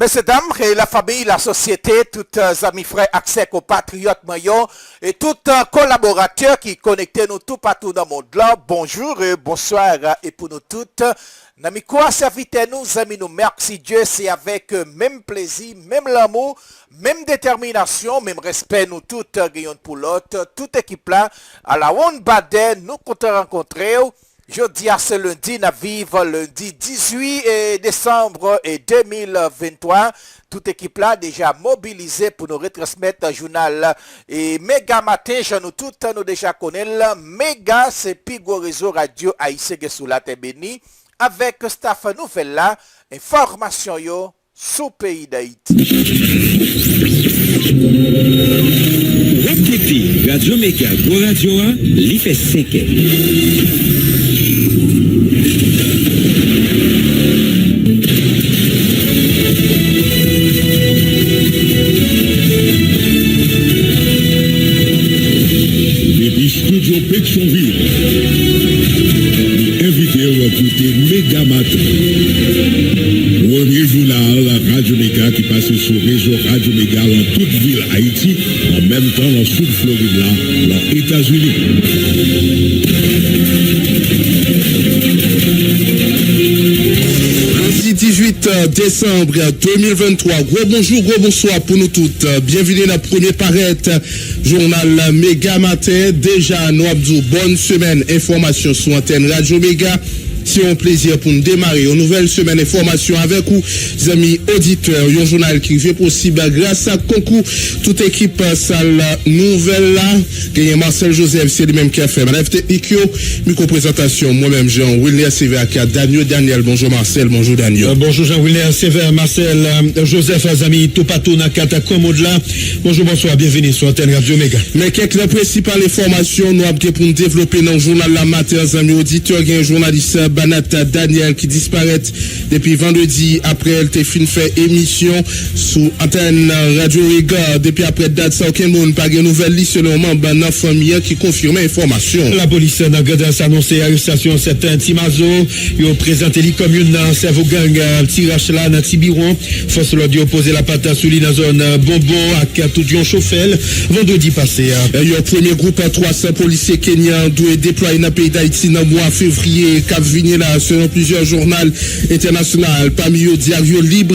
Messieurs, dames, et la famille, la société, tous amis, frères, accès compatriotes, maillons, et tous collaborateurs qui connectent nous tout partout dans le monde là. Bonjour et bonsoir, et pour nous toutes. Nami quoi, servitez nous, amis, nous, merci Dieu, c'est avec même plaisir, même l'amour, même détermination, même respect, nous toutes, gagnons pour l'autre, toute équipe là, à la One Baden, nous comptons rencontrer. Je dis à ce lundi, na vive lundi 18 décembre 2023. Toute équipe là déjà mobilisée pour nous retransmettre un journal et méga matin, je nous toutes nous déjà connaissons. Méga, c'est Pigo réseau radio haïtien sous la terre bénie. Avec staff nouvelle là, information yo sous pays d'Haïti. Radio Méga, Go Radio 1, l'y fait 5. Depuis Studio Pétionville, invité à écouter Méga Matin. Premier journal Radio Méga qui passe sur réseau Radio Méga dans toute ville Haïti, en même temps dans sud Floride là, dans les États-Unis. Lundi 18 décembre 2023, gros bonjour, gros bonsoir pour nous toutes. Bienvenue dans le premier paraître journal Méga Matin. Déjà, nous avons bonne semaine, information sur antenne Radio Méga. C'est un plaisir pour nous démarrer une nouvelle semaine d'information avec vous, les amis auditeurs. Un journal qui fait possible grâce à concours toute équipe salle nouvelle là. Gagné Marcel Joseph, c'est lui-même qui a fait. Madame technique, micro-présentation, moi-même Jean-Wilner Sévère, Daniel. Bonjour Marcel, bonjour Daniel. Bonjour Jean-Wilner Sévère, Marcel, Joseph, amis, tout partout dans Kata Commode là. Bonjour, bonsoir, bienvenue sur Antenne Radio Méga. Mais quelques principales informations, nous avons pour nous développer dans le journal la matin, les amis auditeurs, il y a un journaliste Banat Daniel qui disparaît depuis vendredi après elle te fin fait émission sous antenne Radio Méga. Depuis après date ça aucun monde pas de nouvelles listes selon membre dans famille qui confirme information. La police dans Gadas a annoncé l'arrestation certains Timazo, ils ont présenté les communes dans cerveau gang tirage là dans Tibiron. Force l'ordre opposé la patate sous la zone Bonbon à Toudion Chauffel vendredi passé. Il y a un premier groupe 300 policiers kenyans doit déployer dans le pays d'Haïti dans le mois février là selon plusieurs journaux internationaux parmi eux Diario Libre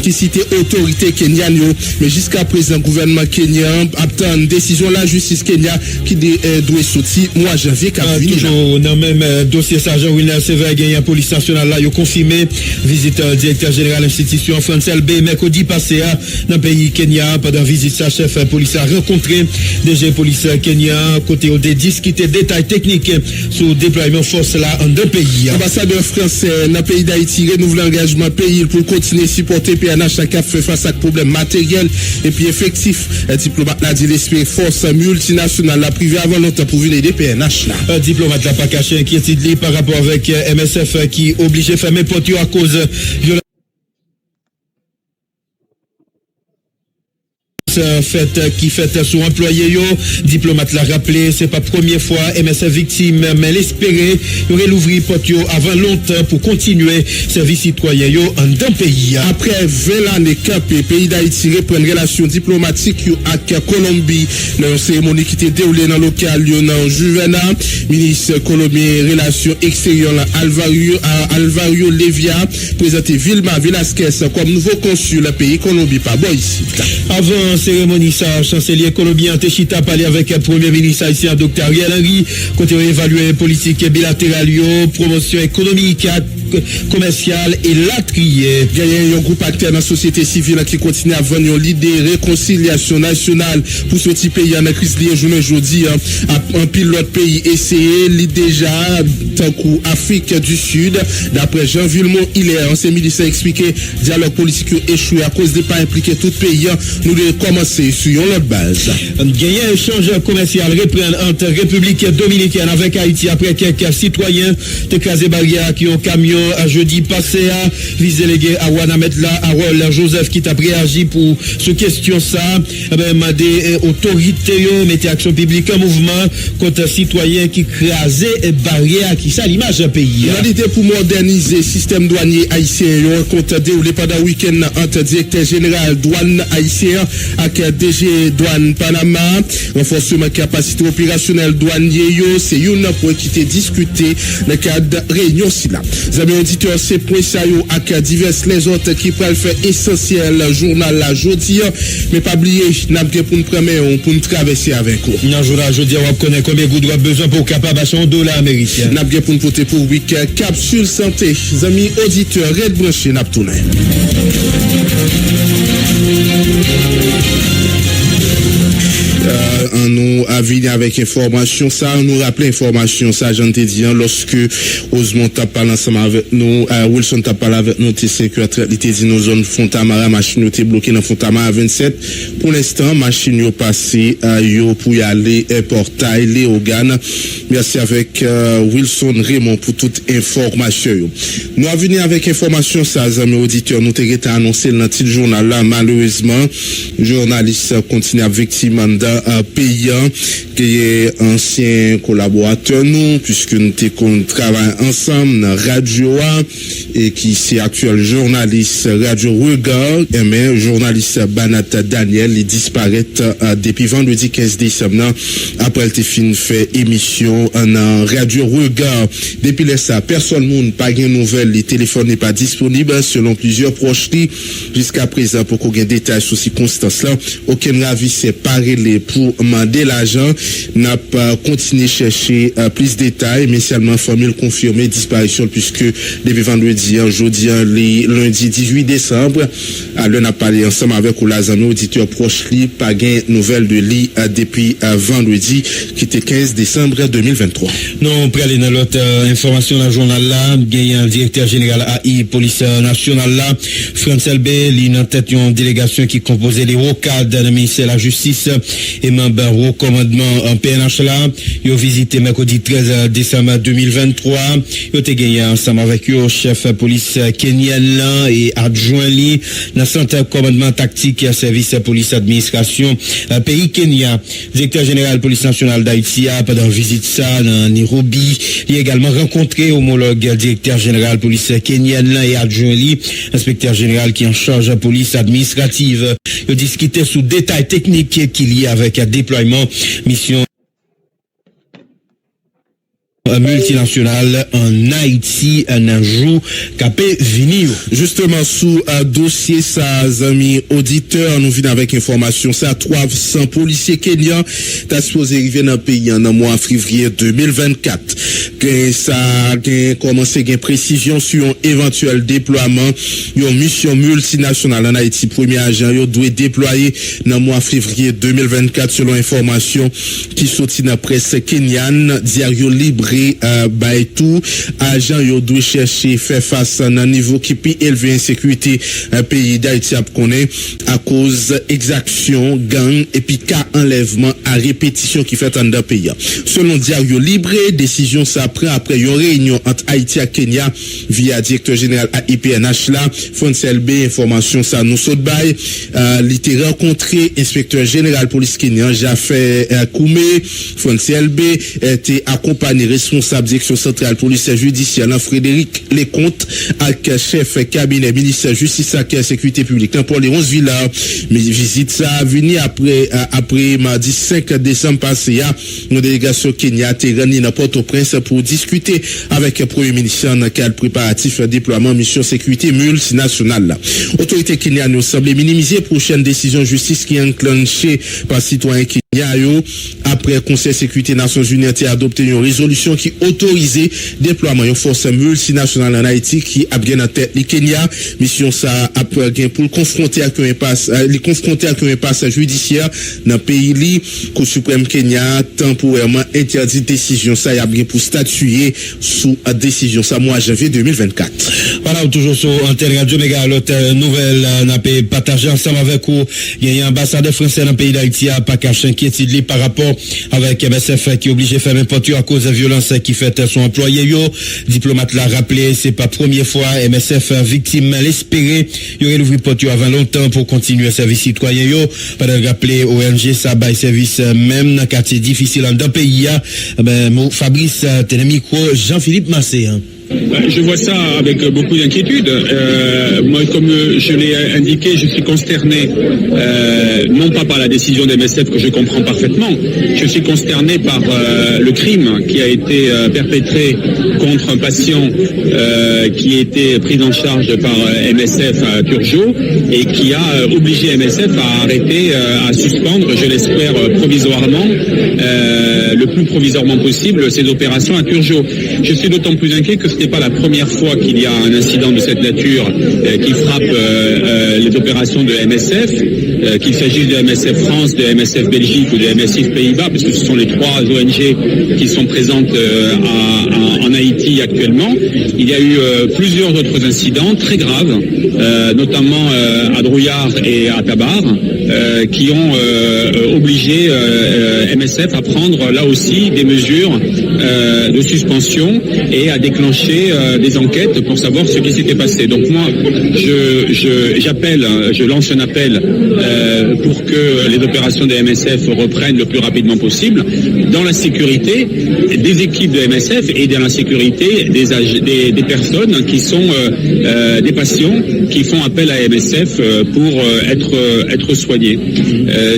qui citait autorité kenyane mais jusqu'à présent gouvernement kenyan attend une décision de la justice kenya qui doit sortir mois janvier toujours dans même dossier sergent Wilner Sévère gagné la police nationale là il a confirmé visite directeur général institution France LB mercredi passé dans le pays Kenya pendant visite sa chef police a rencontré DG police Kenya côté des discuter détails techniques sur le déploiement force là en deux pays. Ambassadeur français dans le pays d'Haïti renouvelle l'engagement pays pour continuer à supporter PNH qui a fait face à problèmes matériels et puis effectifs. Diplomate l'a dit l'esprit force multinationale la privée avant longtemps pour venir aider PNH là. Diplomate l'a pas caché inquiétude par rapport avec MSF qui obligé de fermer porte à cause de qui fait sous employé yo diplomate l'a rappelé c'est pas première fois MSF victime mais l'espérer y aurait l'ouvrir porte avant longtemps pour continuer service citoyen yo en d'un pays après 20 années campé pays d'Haïti reprend relation diplomatique avec Colombie dans une cérémonie qui était déroulée dans le local dans Juvena ministre colombien relations extérieures Alvaro Levia présenté Vilma Velasquez comme nouveau consul pays Colombie pas bon ici avant cérémonie ça chancelier colombien Techita parlé avec le premier ministre haïtien Dr Ariel Henry côté évaluer politique bilatérale promotion économique commerciale et latrier. Il y a un groupe acteur dans la société civile qui continue à vendre l'idée de réconciliation nationale pour ce petit pays en crise liée aujourd'hui un pilote pays essayé l'idée déjà tant qu'Afrique du Sud d'après Jean Villemont ancien ministre a expliqué dialogue politique échoué à cause de pas impliquer tout pays nous devons commencer sur une autre base. Il y a un échange commercial reprend entre République dominicaine avec Haïti après quelques citoyens de casé barrière qui ont camion à jeudi passé à vice-délégué à Wanametla, Harold Joseph qui t'a réagi pour ce question ça. M'a des autorités mettez action publique en mouvement contre citoyens qui crasaient barrières qui ça l'image d'un pays. L'idée pour moderniser le système douanier haïtien, un compte déroulé pendant le week-end entre directeur général douane haïtien avec DG douane Panama. Renforcement capacité opérationnelle douanier, c'est une point qui était discuté dans le cadre de réunion. Les amis auditeurs, c'est point ça avec divers les autres qui peuvent faire essentiel journal la jeudi, mais pas oublier, n'a pas pour nous prendre pour nous traverser avec vous. Non, journal jeudi, on connaît combien vous doit besoin pour capable acheter un dollar américain. N'a pas pour nous porter pour week-end capsule santé. Les amis auditeurs, red branché n'a pas tourné. Nous avons avec information ça, nous rappelons information ça, j'en t'ai dit, lorsque Osmond t'a parlé ensemble avec nous, Wilson t'a parlé avec nous, il t'a dit nos zones Fontamara, machine était bloquée dans Fontamara 27. Pour l'instant, machine yo passé, pour y aller, portail, Léogane. Merci avec Wilson Raymond pour toute information. Nous avons venu avec information ça, amis auditeurs, nous t'ai annoncé dans le titre journal là, malheureusement, journaliste continue à victime mandat payant qui est ancien collaborateur nous puisque nous travaillons ensemble dans radio et qui c'est actuel journaliste Radio Regard mais journaliste Banat Daniel il disparaît depuis vendredi 15 décembre après le fin fait émission en Radio Regard depuis ça personne monde pas de nouvelles les téléphones n'est pas disponible selon plusieurs proches jusqu'à présent pour qu'on ait des détails sur ces circonstances là aucun avis c'est paré pour demander l'argent n'a pas continué chercher plus de détails mais seulement formule confirmée disparition puisque depuis vendredi jeudi lundi 18 décembre l'on a parlé ensemble avec les amis auditeurs proches pas gain nouvelle de lui depuis vendredi qui était 15 décembre 2023. Non pour aller dans l'autre information dans le journal là il y a un directeur général AI police nationale là Francel B il en tête une délégation qui composait les rocades dans le ministère de la justice et membre au commandement en PNH là, ils ont visité mercredi 13 décembre 2023, ils ont gagné ensemble avec eux chef police kenyan là et adjoint li dans centre commandement tactique et service police administration pays Kenya. Directeur général police nationale d'Haïti pendant visite ça dans Nairobi, il a également rencontré homologue directeur général police kenyan là et adjoint li inspecteur général qui en charge de police administrative. Ils ont discuté sous détails techniques qu'il y a avec un déploiement mission multinational en Haïti un jour capé vini. Justement sous dossier ça amis auditeurs nous venons avec information ça 300 policiers kenyans t'as supposé arriver dans le pays en mois février 2024 que ça a commencé une précision sur un éventuel déploiement une mission multinationale en Haïti premier agent yo doit déployer dans mois février 2024 selon information qui sorti dans presse kenyane Diario Libre tout agent yo doit chercher faire face à un niveau qui peut élever insécurité pays d'Haïti a connaît à cause exaction gang et puis cas enlèvement à répétition qui fait dans pays selon Diario Libre décision ça après une réunion entre Haïti et Kenya via directeur général à IPNH là Francel B information ça nous saute bail il était rencontré inspecteur général police Kenya Jafé Koumé Francel B était accompagné responsable direction centrale police judiciaire Frédéric Lecomte avec chef cabinet ministère justice et sécurité publique pour les 11 villas mais visite ça a venu après mardi 5 décembre passé une délégation Kenya était rendue dans Port-au-Prince pour discuter avec le premier ministre dans le cadre préparatif déploiement mission sécurité multinationale. Autorité kenyane nous semble minimiser prochaine décision justice qui est enclenchée par citoyens kenyans après conseil sécurité Nations Unies a adopté une résolution qui autorisait déploiement d'une force multinationale en Haïti qui a bien en tête le Kenya mission ça a pour confronter avec un impasse judiciaire dans le pays li Cour suprême Kenya temporairement interdit décision ça y a bien pour statuer sous décision ça mois janvier 2024. Voilà toujours sur antenne radio méga l'autre nouvelle n'a pas partagé ensemble avec vous il y a un ambassadeur français dans le pays d'Haïti a pas caché inquiétude par rapport avec MSF qui est obligé de faire n'importe quoi à cause de violence violence qui fait son employé yo. Diplomate l'a rappelé, c'est pas première fois MSF victime l'espérer. Il aurait ouvert porte avant longtemps pour continuer à servir citoyen yo. Pendant rappeler ONG ça bail service même dans quartier difficile dans le pays. Fabrice Télémicro, Jean-Philippe Massé. Je vois ça avec beaucoup d'inquiétude. Moi, comme je l'ai indiqué, je suis consterné, non pas par la décision des MSF que je comprends parfaitement, je suis consterné par le crime qui a été perpétré contre un patient qui a été pris en charge par MSF à Turgeot et qui a obligé MSF à arrêter, à suspendre, je l'espère provisoirement, le plus provisoirement possible, ces opérations à Turgeot. Je suis d'autant plus inquiet que ce n'est pas la première fois qu'il y a un incident de cette nature qui frappe les opérations de MSF, qu'il s'agisse de MSF France, de MSF Belgique ou de MSF Pays-Bas, parce que ce sont les trois ONG qui sont présentes en Haïti actuellement. Il y a eu plusieurs autres incidents très graves, notamment à Drouillard et à Tabar, qui ont obligé MSF à prendre là aussi des mesures de suspension et à déclencher des enquêtes pour savoir ce qui s'était passé. Donc moi, je lance un appel pour que les opérations de MSF reprennent le plus rapidement possible dans la sécurité des équipes de MSF et dans la sécurité des personnes qui sont des patients qui font appel à MSF pour être soignés.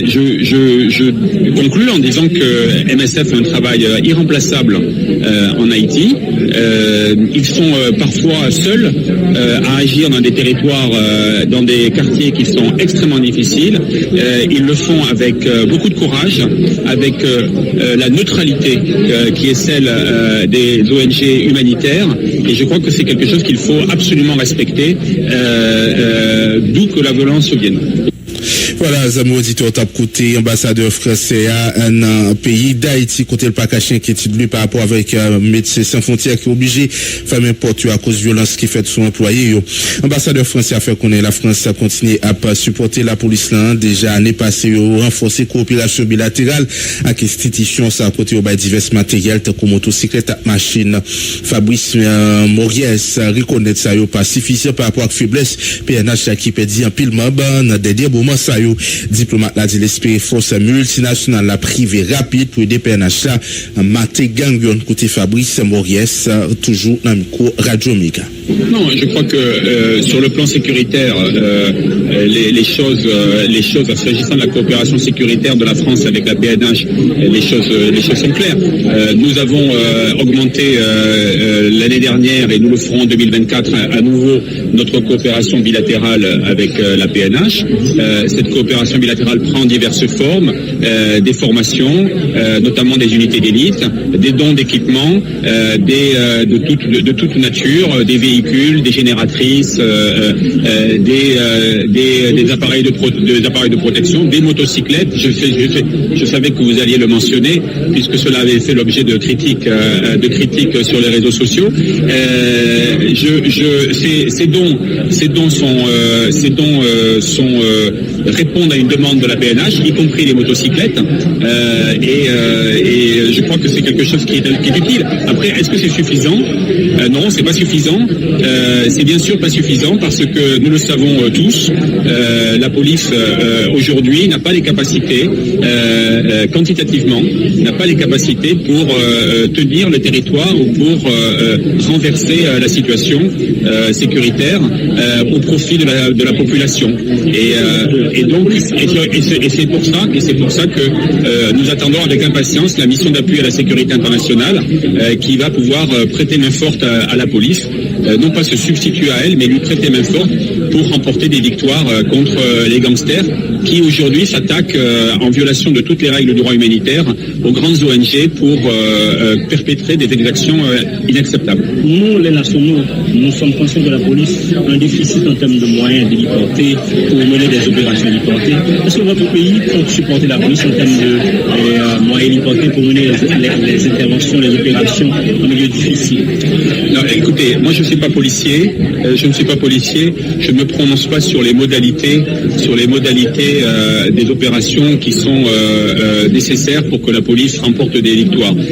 Je conclue en disant que MSF fait un travail irremplaçable en Haïti. Ils sont parfois seuls à agir dans des territoires, dans des quartiers qui sont extrêmement difficiles. Ils le font avec beaucoup de courage, avec la neutralité qui est celle des ONG humanitaires. Et je crois que c'est quelque chose qu'il faut absolument respecter, d'où que la violence vienne. Voilà, amis auditeurs, top côté ambassadeur français à un pays d'Haïti, côté le pas caché inquiétude lui par rapport avec Médecins Sans Frontières qui est obligé de fermer porte à cause de violence qui fait son employé. Ambassadeur français a fait connaître la France a continué à supporter la police là, déjà année passée, renforcer coopération bilatérale avec institutions, ça a côté au divers matériels, comme motocyclette, machine. Fabrice Moriès reconnaît ça pas suffisant par rapport à la faiblesse PNH qui peut dire en pile mob dans des moments ça diplomate l'a dit l'esprit force multinationale la privée rapide pour aider PNH à mater gang côté Fabrice Moriès toujours dans le micro Radio Méga. Non, je crois que sur le plan sécuritaire, les choses s'agissant de la coopération sécuritaire de la France avec la PNH, les choses sont claires. Nous avons augmenté l'année dernière et nous le ferons en 2024 à nouveau notre coopération bilatérale avec la PNH. Cette coopération bilatérale prend diverses formes, des formations, notamment des unités d'élite, des dons d'équipements, de toute nature, des véhicules, des génératrices, des appareils de protection, des motocyclettes. Je savais que vous alliez le mentionner puisque cela avait fait l'objet de critiques sur les réseaux sociaux. Ces dons répondent à une demande de la PNH, y compris les motocyclettes, et je crois que c'est quelque chose qui est utile. Après, est-ce que c'est suffisant? Non, c'est pas suffisant. C'est bien sûr pas suffisant parce que nous le savons tous, la police aujourd'hui n'a pas les capacités, quantitativement, n'a pas les capacités pour tenir le territoire ou pour renverser la situation sécuritaire au profit de la population. Et donc, c'est pour ça que nous attendons avec impatience la mission d'appui à la sécurité internationale qui va pouvoir prêter main forte à la police, non pas se substituer à elle, mais lui prêter main forte pour remporter des victoires contre les gangsters qui aujourd'hui s'attaquent en violation de toutes les règles du droit humanitaire aux grandes ONG pour perpétrer des exactions inacceptables. Nous, les nationaux, nous sommes conscients que la police a un déficit en termes de moyens d'héliporter pour mener des opérations héliportées. Est-ce que votre pays compte supporter la police en termes de moyens héliportés pour mener les interventions, les opérations en milieu difficile? Non, écoutez, moi je ne suis pas policier, je me me prononce pas sur les modalités des opérations qui sont nécessaires pour que la police remporte des victoires. Donc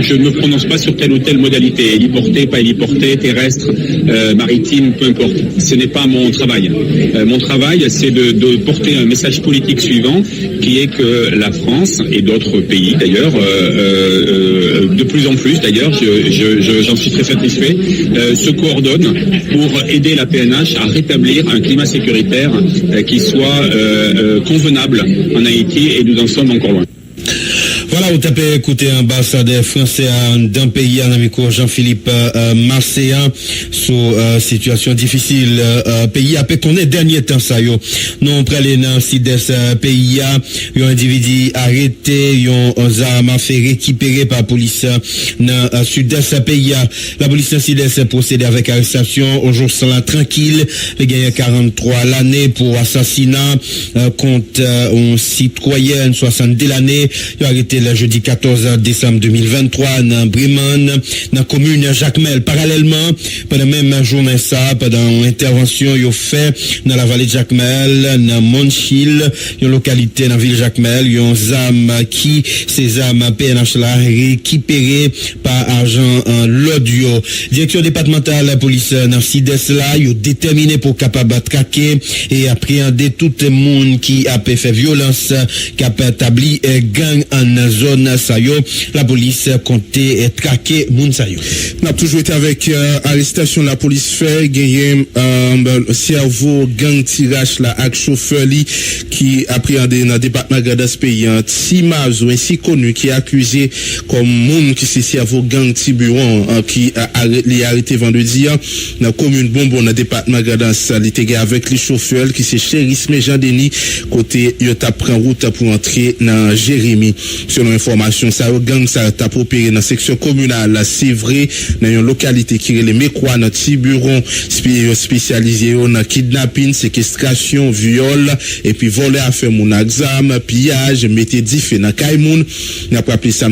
je ne me prononce pas sur telle ou telle modalité, héliportée, pas héliportée, terrestre, maritime, peu importe. Ce n'est pas mon travail. Mon travail, c'est de porter un message politique suivant, qui est que la France et d'autres pays d'ailleurs, de plus en plus d'ailleurs, j'en suis très satisfait, se coordonnent pour aider la PNH à rétablir un climat sécuritaire qui soit convenable en Haïti, et nous en sommes encore loin. Voilà, vous tapez écouter ambassadeur français d'un pays en amico Jean-Philippe Marseillan sur situation difficile pays après qu'on est dernier temps ça yo non pralé dans sud pays un individu arrêté un arme fait récupérer par police dans sud-est pays la police sud-est procédé avec arrestation au jour sans tranquille les gagné 43 l'année pour assassinat contre un citoyen 70 l'année il a arrêté le jeudi 14 décembre 2023 dans Bremen, dans la commune Jacmel. Parallèlement, pendant même journée ça, pendant une intervention yo fait dans la vallée de Jacmel, dans Monchil, une localité dans la ville Jacmel, yon zam qui ces âmes PNH là récupéré par argent en l'audio. Direction départementale la police dans Sud-Est là, yo déterminé pour capable traquer et appréhender tout le monde qui a fait violence, qui a établi gang en zone Sayo, la police comptait traquer moun Sayo. On a toujours été avec arrestation la police fait gagné cerveau gang tirage la avec chauffeur li qui appréhendé dans département Gadas pays un Timazo ainsi connu qui est accusé comme moun qui c'est cerveau gang Tiburon qui a arrêté vendredi dans commune Bonbon dans département Gadas il était avec les chauffeurs qui c'est Chérisme Jean Denis côté il t'a prend route pour entrer dans Jérémy. Selon information ça gang ça t'a opéré dans section communale c'est vrai dans une localité qui est les Mécois dans Tiburon spécialisé dans kidnapping, séquestration, viol et puis voler à faire mon examen, pillage, mettez diffé dans Kaimoun, n'a pas appelé ça.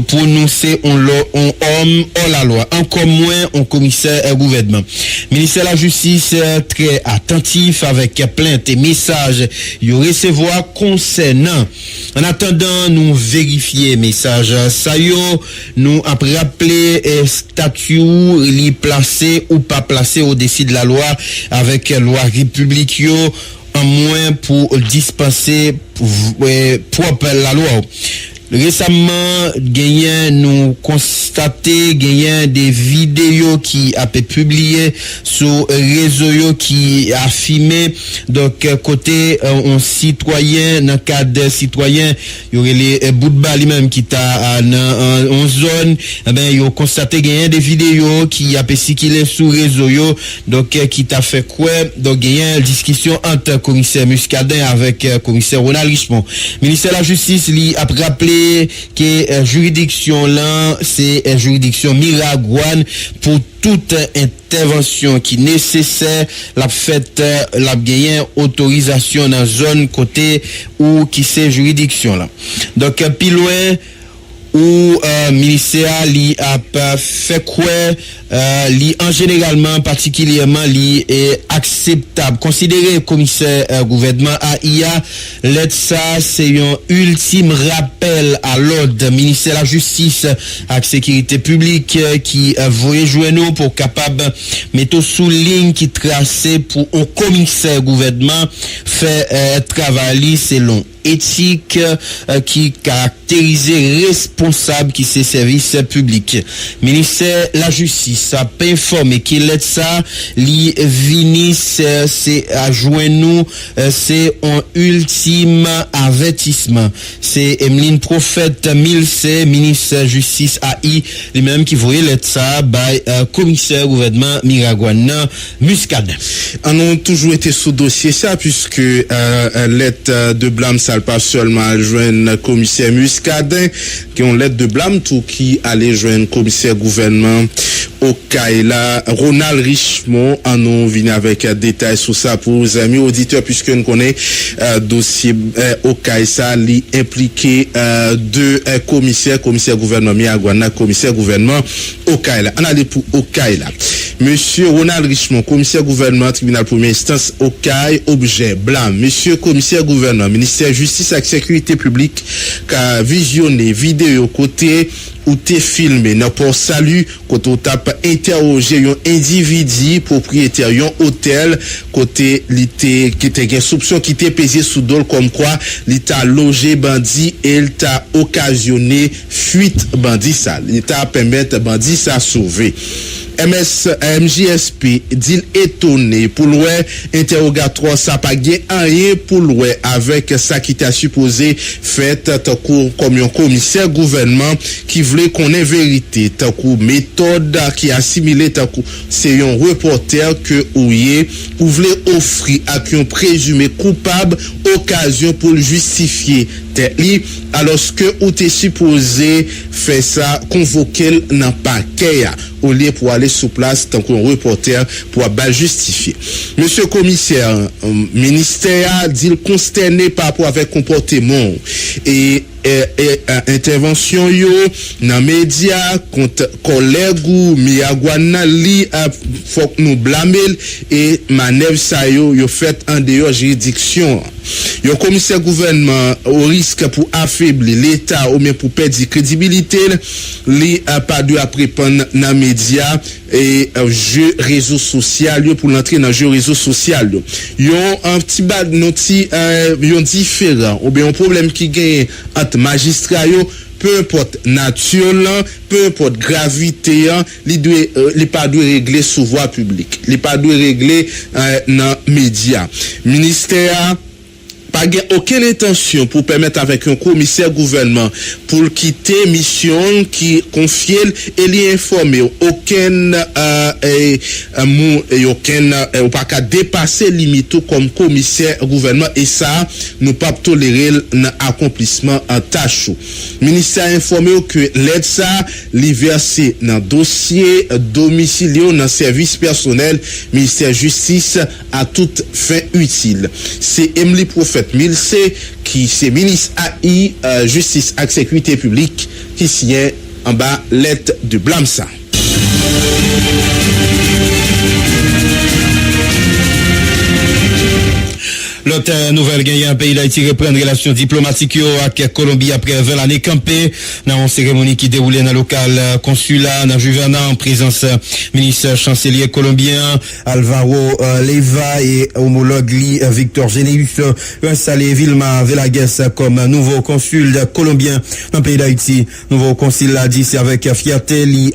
pour nous c'est on homme hors la loi encore moins on commissaire gouvernement ministère de la justice très attentif avec plainte et message yo recevoir concernant en attendant nous vérifier message ça yo nous après rappeler statut li placé ou pas placé au-dessus de la loi avec loi république yo en moins pour dispenser propre la loi. Récemment, nous constaté des vidéos qui a été publiées sur réseau qui a filmé donc côté un citoyen dans cadre citoyen il y aurait les bout de balle même qui t'a en zone ben yo constaté des vidéos qui a circulé sur réseau donc qui t'a fait quoi donc une discussion entre commissaire Muscadin avec commissaire Ronald Richemont. Ministère de la justice lui a rappelé que juridiction là c'est juridiction Miragouane pour toute intervention qui nécessaire la fait la gagner autorisation dans zone côté ou qui c'est juridiction là donc plus loin ou ministère li a fait quoi li en généralement particulièrement li est acceptable considéré commissaire gouvernement AIA l'aide ça c'est un ultime rappel à l'ordre ministère de la justice et sécurité publique qui voyait jouer nous pour capable mettre sous ligne qui tracé pour un commissaire gouvernement fait travail selon éthique qui caractérise responsable qui c'est service public. Ministère la justice a pas informé qu'il est ça li vini c'est à joindre nous c'est un ultime avertissement. C'est Emeline Prophète Milse, ministre justice AI lui-même qui voyait l'être ça by commissaire gouvernement Miragouane Muscadin. On a toujours été sous dossier ça puisque lettre de blâme ça pas seulement joindre commissaire Muscadin qui ont lettre de blâme tout qui allait joindre commissaire gouvernement au Kaila Ronald Richemont en nous vient avec détails sur ça pour les amis auditeurs puisque nous connaît dossier au Kaisa li impliqué deux commissaires gouvernement Miragouane commissaire gouvernement au Kaila on allait pour au Kaila monsieur Ronald Richemont commissaire gouvernement tribunal première instance au Kaila objet blâme monsieur commissaire gouvernement ministère justice et sécurité publique qu'a visionné vidéo côté ou t'es filmé n'a pas salut quand on t'a interrogé un individu propriétaire d'un hôtel côté l'été qui était une soupçon qui était pesé sous dol comme quoi l'état logé bandit et il t'a occasionné fuite bandit ça l'état permettre bandit ça sauver MJSP dit étonné pour l'oué interrogatoire ça pas gain rien pour l'oué avec ça qui t'a supposé fait comme un commissaire gouvernement qui voulait qu'on ait vérité tant coup méthode qui assimilé tant coup c'est un reporter que ouye ou voulait offrir à un présumé coupable occasion pour le justifier alors que ou t'es supposé faire ça convoquer n'a pas qu'à au lieu pour aller sur place tant qu'un reporter pour bal justifier monsieur commissaire ministère dit consterné par rapport avec comportement et intervention yo dans média contre collègue ou Miragouane li faut que nous blâmer et manœuvre ça yo fait en dehors juridiction yo commissaire gouvernement au risque pour affaiblir l'état ou même pour perdre crédibilité li pas de après prendre dans média et jeu réseau social pour l'entrer dans jeu réseau social yo un petit bad noti yon différent ou bien un problème qui gagne entre magistrat yo peu importe nature peu importe gravité li pas doit régler sous voie publique li pas doit régler dans média ministère pas aucune intention pour permettre avec un commissaire gouvernement pour quitter mission qui confie et lui informer aucun ou pas qu'à dépasser limite comme commissaire gouvernement et ça nous pas tolérer l'accomplissement en tâche ministère informé que l'aide ça li versé dans dossier domicilié dans service personnel ministère justice à toute fin utile c'est Emeline Prophète Milse qui c'est ministre AI justice et sécurité publique qui signe en bas lettre de blâme ça. L'autre nouvelle gagnant pays d'Haïti reprend relations diplomatiques avec Colombie après 20 années campées dans une cérémonie qui déroulait dans le local consulat dans Juvena en présence ministre chancelier colombien Alvaro Leyva et homologue Victor Généus installé Vilma Velagues comme nouveau consul colombien dans le pays d'Haïti. Nouveau consul a dit c'est avec fierté li